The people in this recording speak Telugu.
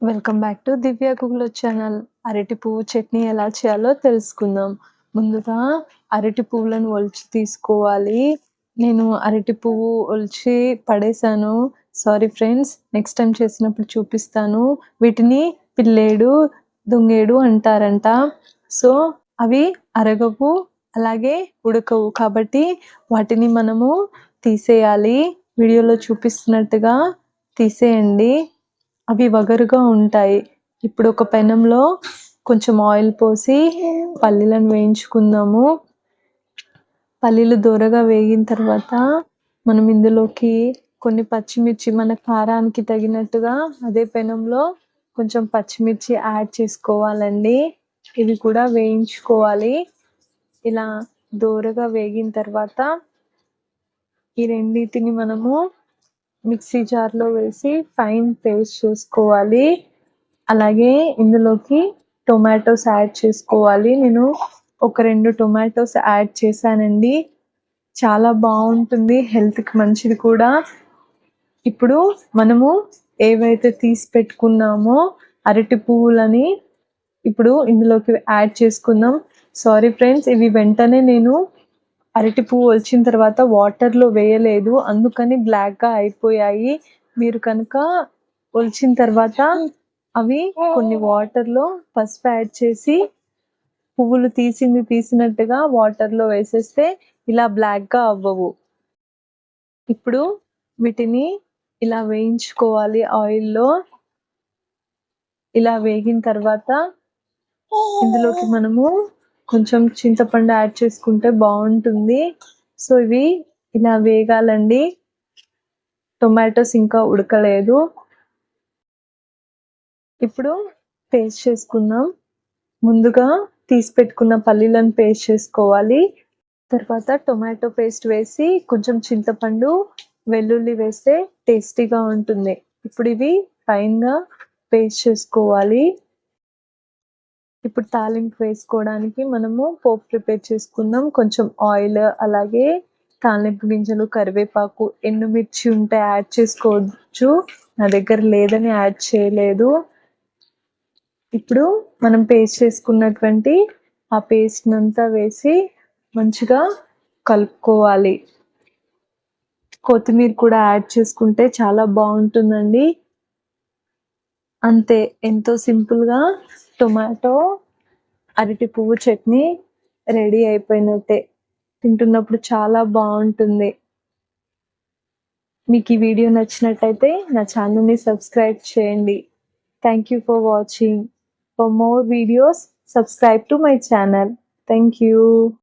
Welcome back to Divya Google channel. అరటి పువ్వు చట్నీ ఎలా చేయాలో తెలుసుకుందాం. ముందుగా అరటి పువ్వులను ఒలిచి తీసుకోవాలి. నేను అరటి పువ్వు ఒలిచి పడేశాను. సారీ ఫ్రెండ్స్, నెక్స్ట్ టైం చేసినప్పుడు చూపిస్తాను. వీటిని పిల్లేడు, దుంగేడు అంటారంట. సో అవి అరగవు, అలాగే ఉడకవు. కాబట్టి వాటిని మనము తీసేయాలి. వీడియోలో చూపిస్తున్నట్టుగా తీసేయండి. అవి వగరుగా ఉంటాయి. ఇప్పుడు ఒక పెనంలో కొంచెం ఆయిల్ పోసి పల్లీలను వేయించుకుందాము. పల్లీలు దోరగా వేగిన తర్వాత మనం ఇందులోకి కొన్ని పచ్చిమిర్చి, మన కారానికి తగినట్టుగా అదే పెనంలో కొంచెం పచ్చిమిర్చి యాడ్ చేసుకోవాలండి. ఇవి కూడా వేయించుకోవాలి. ఇలా దోరగా వేగిన తర్వాత ఈ రెండింటిని మనము మిక్సీ జార్లో వేసి ఫైన్ పేస్ట్ చేసుకోవాలి. అలాగే ఇందులోకి టొమాటోస్ యాడ్ చేసుకోవాలి. నేను ఒక 2 టొమాటోస్ యాడ్ చేశానండి. చాలా బాగుంటుంది, హెల్త్కి మంచిది కూడా. ఇప్పుడు మనము ఏవైతే తీసి పెట్టుకున్నామో అరటి పువ్వులని ఇప్పుడు ఇందులోకి యాడ్ చేసుకుందాం. సారీ ఫ్రెండ్స్, ఇవి వెంటనే నేను అరటి పువ్వు ఒలిచిన తర్వాత వాటర్లో వేయలేదు, అందుకని బ్లాక్గా అయిపోయాయి. మీరు కనుక ఒలిచిన తర్వాత అవి కొన్ని వాటర్లో పసుపు యాడ్ చేసి పువ్వులు తీసినట్టుగా వాటర్లో వేసేస్తే ఇలా బ్లాక్గా అవ్వవు. ఇప్పుడు వీటిని ఇలా వేయించుకోవాలి ఆయిల్లో. ఇలా వేగిన తర్వాత ఇందులోకి మనము కొంచెం చింతపండు యాడ్ చేసుకుంటే బాగుంటుంది. సో ఇవి ఇలా వేగాలండి. టొమాటోస్ ఇంకా ఉడకలేదు. ఇప్పుడు పేస్ట్ చేసుకుందాం. ముందుగా తీసి పెట్టుకున్న పల్లీలను పేస్ట్ చేసుకోవాలి. తర్వాత టొమాటో పేస్ట్ వేసి కొంచెం చింతపండు, వెల్లుల్లి వేస్తే టేస్టీగా ఉంటుంది. ఇప్పుడు ఇవి ఫైన్గా పేస్ట్ చేసుకోవాలి. ఇప్పుడు తాలింపు వేసుకోవడానికి మనము పోపు ప్రిపేర్ చేసుకుందాం. కొంచెం ఆయిల్, అలాగే తాలింపు గింజలు, కరివేపాకు, ఎండుమిర్చి ఉంటే యాడ్ చేసుకోవచ్చు. నా దగ్గర లేదని యాడ్ చేయలేదు. ఇప్పుడు మనం పేస్ట్ చేసుకున్నటువంటి ఆ పేస్ట్ అంతా వేసి మంచిగా కలుపుకోవాలి. కొత్తిమీర కూడా యాడ్ చేసుకుంటే చాలా బాగుంటుందండి. అంతే, ఎంతో సింపుల్గా టొమాటో అరటి పువ్వు చట్నీ రెడీ అయిపోయినట్టే. తింటున్నప్పుడు చాలా బాగుంటుంది. మీకు ఈ వీడియో నచ్చినట్టయితే నా ఛానల్ని సబ్స్క్రైబ్ చేయండి. Thank you for watching. For more videos, subscribe to my channel. Thank you.